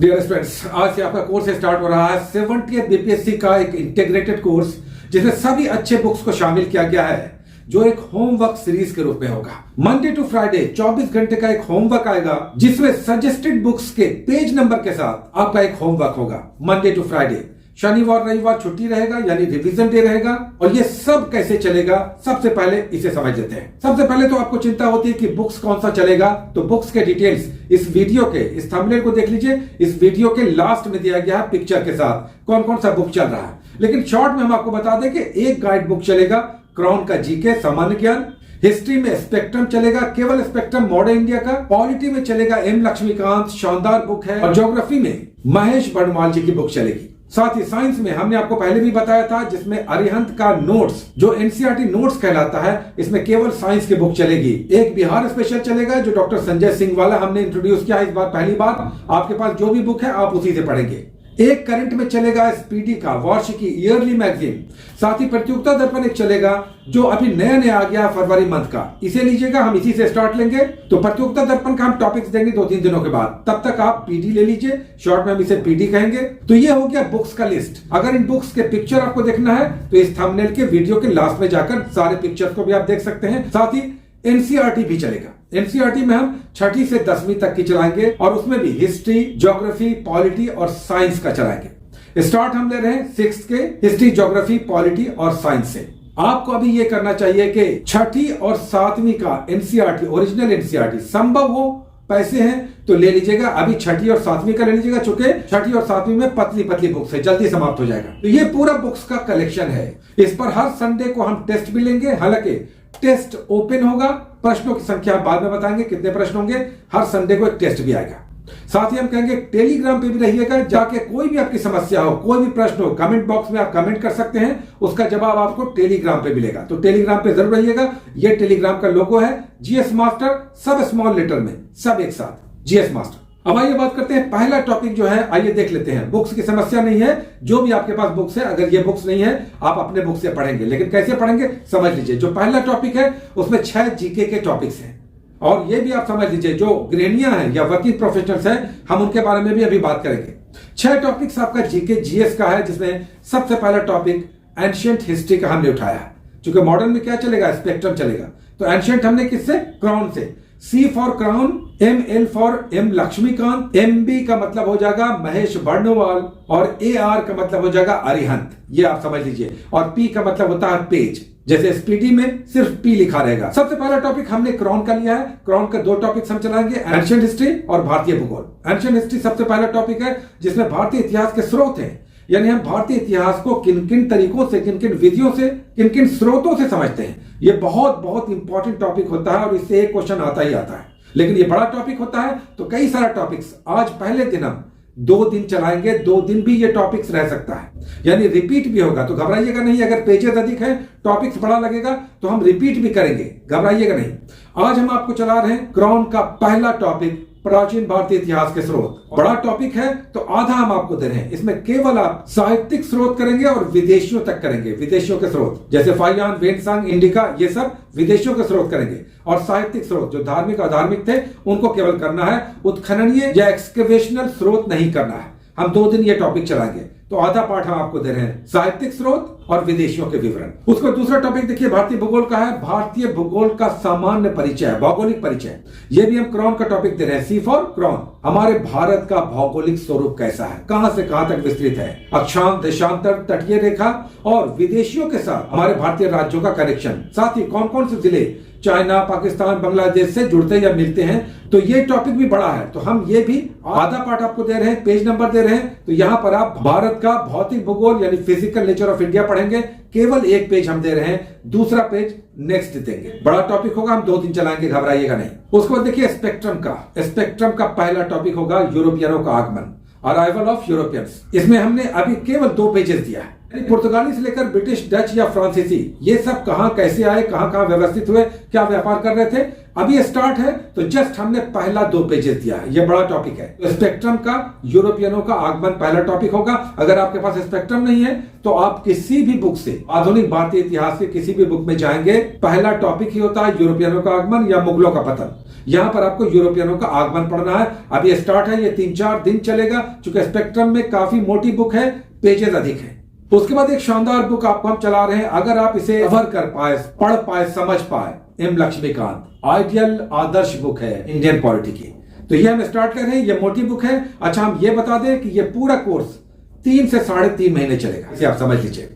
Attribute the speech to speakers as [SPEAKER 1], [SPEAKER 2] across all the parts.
[SPEAKER 1] Dear students, आज से आपका कोर्स स्टार्ट हो रहा है 70th बीपीएससी का एक इंटीग्रेटेड कोर्स जिसमें सभी अच्छे बुक्स को शामिल किया गया है, जो एक होमवर्क सीरीज के रूप में होगा। मंडे टू फ्राइडे 24 घंटे का एक होमवर्क आएगा जिसमें सजेस्टेड बुक्स के पेज नंबर के साथ आपका एक होमवर्क होगा। मंडे टू फ्राइडे, शनिवार रविवार छुट्टी रहेगा यानी रिवीजन डे रहेगा। और ये सब कैसे चलेगा, सबसे पहले इसे समझ लेते हैं। सबसे पहले तो आपको चिंता होती है कि बुक्स कौन सा चलेगा, तो बुक्स के डिटेल्स इस वीडियो के इस थंबनेल को देख लीजिए। इस वीडियो के लास्ट में दिया गया है पिक्चर के साथ कौन कौन सा बुक चल रहा है। लेकिन शॉर्ट में हम आपको बता दें कि एक गाइड बुक चलेगा, क्राउन का जीके सामान्य ज्ञान। हिस्ट्री में स्पेक्ट्रम चलेगा, केवल स्पेक्ट्रम मॉडर्न इंडिया का। पॉलिटी में चलेगा एम लक्ष्मीकांत, शानदार बुक है। और ज्योग्राफी में महेश बर्णवाल जी की बुक चलेगी। साथ ही साइंस में हमने आपको पहले भी बताया था, जिसमें अरिहंत का नोट्स जो एनसीईआरटी नोट्स कहलाता है, इसमें केवल साइंस की बुक चलेगी। एक बिहार स्पेशल चलेगा जो डॉक्टर संजय सिंह वाला हमने इंट्रोड्यूस किया इस बार पहली बार। आपके पास जो भी बुक है आप उसी से पढ़ेंगे। एक करंट में चलेगा स्पीडी का वार्षिकी ईयरली मैगजीन। साथ ही प्रतियोगिता दर्पण एक चलेगा जो अभी नया आ गया फरवरी मंथ का, इसे लीजिएगा, हम इसी से स्टार्ट लेंगे। तो प्रतियोगिता दर्पण का हम टॉपिक्स देंगे 2-3 दिनों के बाद, तब तक आप पीडी ले लीजिए, शॉर्ट में हम इसे पीडी कहेंगे। तो ये हो गया बुक्स का लिस्ट। अगर इन बुक्स के पिक्चर आपको देखना है तो इस थंबनेल के वीडियो के लास्ट में जाकर सारे पिक्चर को भी आप देख सकते हैं। साथ ही एनसीईआरटी भी चलेगा। एनसीईआरटी में हम 6ठी से 10वीं तक की चलाएंगे और उसमें भी हिस्ट्री, ज्योग्राफी, पॉलिटी और साइंस का चलाएंगे। स्टार्ट हम ले रहे हैं 6th के हिस्ट्री, ज्योग्राफी, पॉलिटी और साइंस से। आपको अभी ये करना चाहिए कि 6ठी और 7वीं का एनसीईआरटी, ओरिजिनल एनसीईआरटी संभव हो, पैसे हैं तो ले लीजिएगा। अभी 6ठी और 7वीं का ले लीजिएगा, चूंकि 6ठी और 7वीं में पतली पतली बुक्स है, जल्दी समाप्त हो जाएगा। तो ये पूरा बुक्स का कलेक्शन है। इस पर हर संडे को हम टेस्ट भी लेंगे। हालांकि टेस्ट ओपन होगा, प्रश्नों की संख्या बाद में बताएंगे कितने प्रश्न होंगे। हर संडे को एक टेस्ट भी आएगा। साथ ही हम कहेंगे टेलीग्राम पे भी रहिएगा, जाके कोई भी आपकी समस्या हो, कोई भी प्रश्न हो, कमेंट बॉक्स में आप कमेंट कर सकते हैं, उसका जवाब आपको टेलीग्राम पे मिलेगा। तो टेलीग्राम पे जरूर रहिएगा। ये टेलीग्राम का लोगो है जीएस मास्टर, सब स्मॉल लेटर में, सब एक साथ, जीएस मास्टर। अब आइए बात करते हैं पहला टॉपिक जो है, आइए देख लेते हैं। बुक्स की समस्या नहीं है, जो भी आपके पास बुक्स है, अगर ये बुक्स नहीं है आप अपने बुक से पढ़ेंगे। लेकिन कैसे पढ़ेंगे समझ लीजिए। जो पहला टॉपिक है उसमें 6 जीके के टॉपिक्स हैं। और ये भी आप समझ लीजिए, जो गृहणियां हैं या वर्किंग प्रोफेशनल्स हैं, हम उनके बारे में भी अभी बात करेंगे। 6 टॉपिक्स आपका जीके जीएस का है, जिसमें सबसे पहला टॉपिक एंशिएंट हिस्ट्री का हमने उठाया है। क्योंकि मॉडर्न में क्या चलेगा, स्पेक्ट्रम चलेगा। तो एंशिएंट हमने किससे, क्राउन से। C for crown, L for M Laxmikant, B का मतलब हो जाएगा महेश बर्णवाल और आर का मतलब हो जाएगा अरिहंत, ये आप समझ लीजिए। और पी का मतलब होता है पेज, जैसे स्पीडी में सिर्फ पी लिखा रहेगा। सबसे पहला टॉपिक हमने क्राउन का लिया है। क्राउन का 2 टॉपिक्स हम चलाएंगे, एंशिएंट हिस्ट्री और भारतीय भूगोल। एंशिएंट हिस्ट्री सबसे पहला टॉपिक है जिसमें भारतीय इतिहास के स्रोत हैं, यानी हम भारतीय इतिहास को किन किन तरीकों से, किन किन विधियों से, किन किन स्रोतों से समझते हैं। ये बहुत इंपॉर्टेंट टॉपिक होता है और इससे एक क्वेश्चन आता ही आता है। लेकिन ये बड़ा टॉपिक होता है तो कई सारा टॉपिक्स आज पहले दिन हम 2 दिन चलाएंगे। 2 दिन भी ये टॉपिक्स रह सकता है, यानी रिपीट भी होगा। तो घबराइएगा नहीं, अगर पेजेस अधिक है, टॉपिक्स बड़ा लगेगा तो हम रिपीट भी करेंगे, घबराइएगा नहीं। आज हम आपको चला रहे हैं क्राउन का पहला टॉपिक, प्राचीन भारतीय इतिहास के स्रोत। बड़ा टॉपिक है तो आधा हम आपको दे रहे हैं। इसमें केवल आप साहित्यिक स्रोत करेंगे और विदेशियों तक करेंगे। विदेशियों के स्रोत जैसे फाइयान, वेनसांग, इंडिका, ये सब विदेशियों के स्रोत करेंगे। और साहित्यिक स्रोत जो धार्मिक अधार्मिक थे उनको केवल करना है, उत्खननीय या एक्सकवेशनल स्रोत नहीं करना है। हम 2 दिन ये टॉपिक चलाएंगे। तो आधा पाठ हम आपको दे रहे हैं साहित्यिक स्रोत और विदेशियों के विवरण। उसका दूसरा टॉपिक देखिए, भारतीय भूगोल का है। भारतीय भूगोल का सामान्य परिचय, भौगोलिक परिचय, ये भी हम क्राउन का टॉपिक दे रहे हैं। सी फॉर क्राउन, हमारे भारत का भौगोलिक स्वरूप कैसा है, कहां से कहां तक विस्तृत है, अक्षांश, देशांतर, तटीय रेखा और विदेशियों के साथ हमारे भारतीय राज्यों का कनेक्शन। साथ ही कौन कौन से जिले चाइना, पाकिस्तान, बांग्लादेश से जुड़ते या मिलते हैं। तो ये टॉपिक भी बड़ा है, तो हम ये भी आधा पार्ट आपको दे रहे हैं, पेज नंबर दे रहे हैं। तो यहां पर आप भारत का भौतिक भूगोल यानी फिजिकल नेचर ऑफ इंडिया पढ़ेंगे। केवल एक पेज हम दे रहे हैं, दूसरा पेज नेक्स्ट देंगे। बड़ा टॉपिक होगा, हम 2 दिन चलाएंगे, घबराइएगा नहीं। उसके बाद देखिए स्पेक्ट्रम का। स्पेक्ट्रम का पहला टॉपिक होगा यूरोपियनों का आगमन, अराइवल ऑफ यूरोपियंस। इसमें हमने अभी केवल 2 पेजेस दिया है। पुर्तगाली से लेकर ब्रिटिश, डच या फ्रांसीसी, ये सब कहां कैसे आए, कहां कहां व्यवस्थित हुए, क्या व्यापार कर रहे थे, अभी ये स्टार्ट है तो जस्ट हमने पहला 2 पेजेस दिया है, ये बड़ा टॉपिक है। तो स्पेक्ट्रम का यूरोपियनों का आगमन पहला टॉपिक होगा। अगर आपके पास स्पेक्ट्रम नहीं है तो आप किसी भी बुक से, आधुनिक भारतीय इतिहास के किसी भी बुक में जाएंगे, पहला टॉपिक ही होता है यूरोपियनों का आगमन या मुगलों का पतन। यहां पर आपको यूरोपियनों का आगमन पढ़ना है। अभी स्टार्ट है, ये 3-4 दिन चलेगा, क्योंकि स्पेक्ट्रम में काफी मोटी बुक है, पेजेस अधिक है। उसके बाद एक शानदार बुक आपको हम चला रहे हैं, अगर आप इसे कवर कर पाए, पढ़ पाए, समझ पाए, एम लक्ष्मीकांत, आइडियल आदर्श बुक है इंडियन पॉलिटी की। तो ये हम स्टार्ट कर रहे हैं, ये मोटी बुक है। अच्छा, हम ये बता दें कि ये पूरा कोर्स 3 से 3.5 महीने चलेगा, इसे आप समझ लीजिए।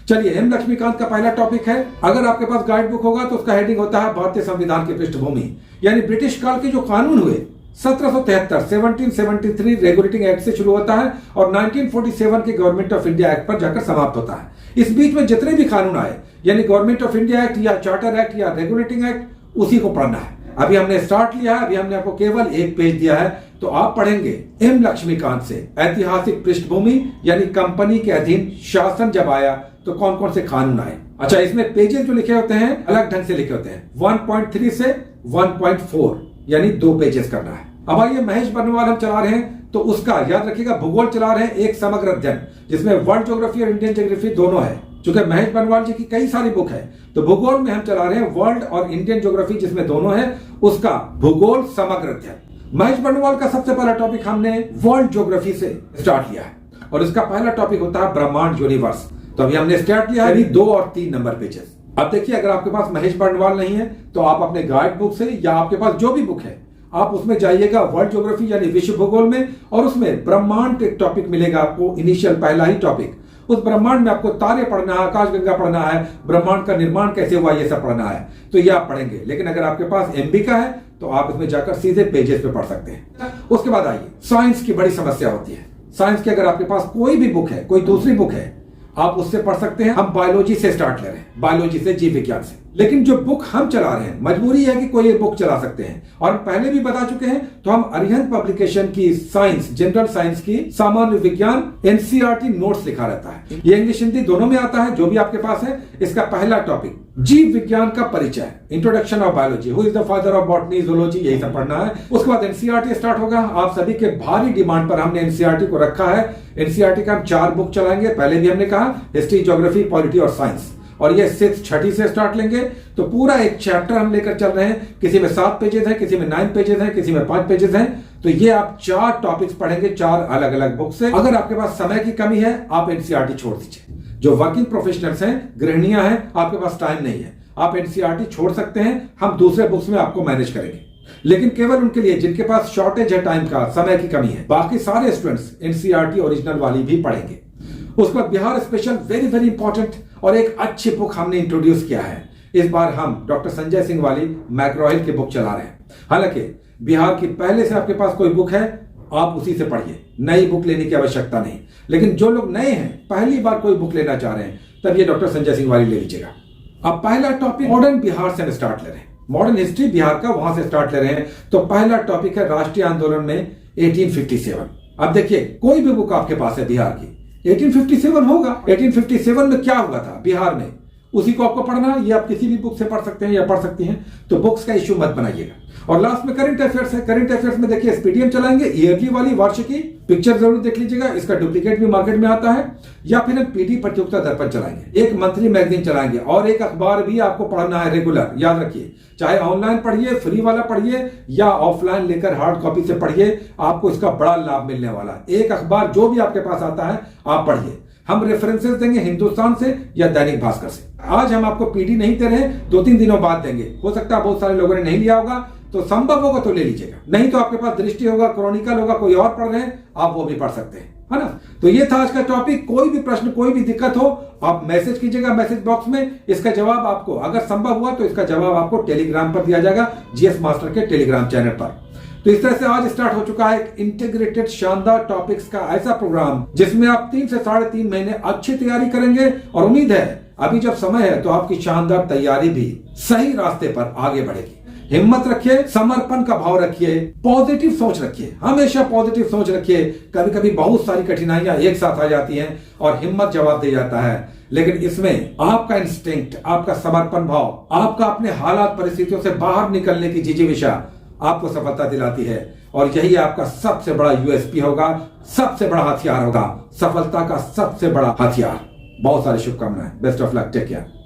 [SPEAKER 1] चलिए, एम लक्ष्मीकांत का पहला टॉपिक है। अगर आपके पास गाइड बुक होगा तो उसका हेडिंग होता है भारतीय संविधान की पृष्ठभूमि, यानी ब्रिटिश काल के जो कानून हुए 1773 रेगुलेटिंग एक्ट से शुरू होता है और 1947 के गवर्नमेंट ऑफ इंडिया एक्ट पर जाकर समाप्त होता है। इस बीच में जितने भी कानून आए, यानी गवर्नमेंट ऑफ इंडिया एक्ट या चार्टर एक्ट या रेगुलेटिंग एक्ट, उसी को पढ़ना है। अभी हमने स्टार्ट लिया है, अभी हमने आपको केवल 1 पेज दिया है, तो आप पढ़ेंगे एम लक्ष्मीकांत से ऐतिहासिक पृष्ठभूमि, यानी कंपनी के अधीन शासन जब आया तो कौन कौन से कानून आए। अच्छा, इसमें पेजेस जो लिखे होते हैं अलग ढंग से लिखे होते हैं, 1.3 से 1.4, यानी 2 पेजेस करना है। अब आइए, महेश बर्नवाल हम चला रहे हैं, तो उसका याद रखिएगा, भूगोल चला रहे हैं, एक समग्र अध्ययन, जिसमें वर्ल्ड ज्योग्राफी और इंडियन ज्योग्राफी दोनों है। चूंकि महेश बर्नवाल जी की कई सारी बुक है, तो भूगोल में हम चला रहे हैं वर्ल्ड और इंडियन ज्योग्राफी, जिसमें दोनों है, उसका भूगोल समग्र अध्ययन। महेश बर्नवाल का सबसे पहला टॉपिक हमने वर्ल्ड ज्योग्राफी से स्टार्ट किया है और इसका पहला टॉपिक होता है ब्रह्मांड यूनिवर्स। तो अभी हमने स्टार्ट किया है 2 और 3 नंबर पेजेस। अब देखिए, अगर आपके पास महेश बर्नवाल नहीं है तो आप अपने गाइड बुक से या आपके पास जो भी बुक है आप उसमें जाइएगा, वर्ल्ड ज्योग्राफी यानी विश्व भूगोल में, और उसमें ब्रह्मांड एक टॉपिक मिलेगा आपको, इनिशियल पहला ही टॉपिक। उस ब्रह्मांड में आपको तारे पढ़ना है, आकाशगंगा पढ़ना है, ब्रह्मांड का निर्माण कैसे हुआ, ये सब पढ़ना है, तो ये आप पढ़ेंगे। लेकिन अगर आपके पास एमबी का है तो आप इसमें जाकर सीधे पेजेस पे पढ़ सकते हैं। उसके बाद आइए, साइंस की बड़ी समस्या होती है। साइंस की अगर आपके पास कोई भी बुक है, कोई दूसरी बुक है, आप उससे पढ़ सकते हैं। हम बायोलॉजी से स्टार्ट ले रहे हैं, बायोलॉजी से, जीव विज्ञान से। लेकिन जो बुक हम चला रहे हैं, मजबूरी है कि कोई एक बुक चला सकते हैं, और हम पहले भी बता चुके हैं, तो हम अरिहंत पब्लिकेशन की साइंस, जनरल साइंस की सामान्य विज्ञान एनसीईआरटी नोट्स लिखा रहता है। ये इंग्लिश हिंदी दोनों में आता है, जो भी आपके पास है। इसका पहला टॉपिक जीव विज्ञान का परिचय, introduction of biology, who is the father of botany, zoology, यही सब पढ़ना है। उसके बाद एनसीईआरटी स्टार्ट होगा। आप सभी के भारी डिमांड पर हमने एनसीईआरटी को रखा है। एनसीईआरटी का हम 4 बुक चलाएंगे, पहले भी हमने कहा, हिस्ट्री, ज्योग्राफी, पॉलिटी और साइंस, और ये 6th, 6ठी से स्टार्ट लेंगे। तो पूरा एक चैप्टर हम लेकर चल रहे हैं, किसी में 7 पेजेस हैं, किसी में 9 पेजेस हैं, किसी में 5 पेजेस हैं। तो ये आप 4 टॉपिक्स पढ़ेंगे, 4 अलग अलग बुक से। अगर आपके पास समय की कमी है, आप एनसीईआरटी छोड़ दीजिए। जो वर्किंग प्रोफेशनल्स हैं, गृहिणियां हैं, आपके पास टाइम नहीं है, आप एनसीईआरटी छोड़ सकते हैं, हम दूसरे बुक्स में आपको मैनेज करेंगे। लेकिन केवल उनके लिए जिनके पास शॉर्टेज है, टाइम का, समय की कमी है, बाकी सारे स्टूडेंट्स एनसीईआरटी ओरिजिनल वाली भी पढ़ेंगे। उसके बाद Bihar special, very very important, और एक अच्छी बुक हमने इंट्रोड्यूस किया है। इस बार हम डॉक्टर संजय सिंह वाली मैक्रोहिल की बुक चला रहे हैं। हालांकि बिहार की पहले से आपके पास कोई बुक है, आप उसी से पढ़िए, नई बुक लेने की आवश्यकता नहीं। लेकिन जो लोग नए हैं, पहली बार कोई बुक लेना चाह रहे हैं, तब ये डॉक्टर संजय सिंह वाली ले लीजिएगा। अब पहला टॉपिक मॉडर्न बिहार से हम स्टार्ट ले रहे हैं, मॉडर्न हिस्ट्री बिहार का, वहां से स्टार्ट ले रहे हैं। तो पहला टॉपिक है राष्ट्रीय आंदोलन में 1857। अब देखिए, कोई भी बुक आपके पास है बिहार की, 1857 होगा। 1857 में क्या हुआ था बिहार में, उसी को आपको पढ़ना है। ये आप किसी भी बुक से पढ़ सकते हैं या पढ़ सकती हैं, तो बुक्स का इश्यू मत बनाइएगा। और लास्ट में करंट अफेयर्स है। करंट अफेयर्स में देखिए, एसपीडीएम चलाएंगे, ईयरली वाली, वार्षिकी, पिक्चर जरूर देख लीजिएगा, इसका डुप्लीकेट भी मार्केट में आता है। या फिर हम पीडी प्रतियोगिता दर्पण चलाएंगे, एक मंथली मैगजीन चलाएंगे, और एक अखबार भी आपको पढ़ना है रेगुलर, याद रखिए। चाहे ऑनलाइन पढ़िए, फ्री वाला पढ़िए, या ऑफलाइन लेकर हार्ड कॉपी से पढ़िए, आपको इसका बड़ा लाभ मिलने वाला है। एक अखबार जो भी आपके पास आता है आप पढ़िए। हम रेफरेंसेस देंगे हिंदुस्तान से या दैनिक भास्कर से। आज हम आपको पीडी नहीं दे रहे, 2-3 दिनों बाद देंगे। हो सकता है बहुत सारे लोगों ने नहीं लिया होगा, तो संभव होगा तो ले लीजिएगा, नहीं तो आपके पास दृष्टि होगा, क्रॉनिकल होगा, कोई और पढ़ रहे हैं, आप वो भी पढ़ सकते हैं, है ना। तो ये था आज का टॉपिक। कोई भी प्रश्न, कोई भी दिक्कत हो, आप मैसेज कीजिएगा मैसेज बॉक्स में। इसका जवाब आपको, अगर संभव हुआ तो इसका जवाब आपको टेलीग्राम पर दिया जाएगा, जीएस मास्टर के टेलीग्राम चैनल पर। तो इस तरह से आज स्टार्ट हो चुका है एक इंटीग्रेटेड शानदार टॉपिक्स का ऐसा प्रोग्राम, जिसमें आप 3 से 3.5 महीने अच्छी तैयारी करेंगे। और उम्मीद है अभी जब समय है तो आपकी शानदार तैयारी भी सही रास्ते पर आगे बढ़ेगी। हिम्मत रखिए, समर्पण का भाव रखिए, पॉजिटिव सोच रखिए, हमेशा पॉजिटिव सोच रखिए। कभी कभी बहुत सारी कठिनाइयां एक साथ आ जाती हैं और हिम्मत जवाब दे जाता है, लेकिन इसमें आपका इंस्टिंक्ट, आपका समर्पण भाव, आपका अपने हालात परिस्थितियों से बाहर निकलने की जिजीविषा आपको सफलता दिलाती है। और यही आपका सबसे बड़ा यूएसपी होगा, सबसे बड़ा हथियार होगा, सफलता का सबसे बड़ा हथियार। बहुत सारी शुभकामनाएं। Best of luck, take care.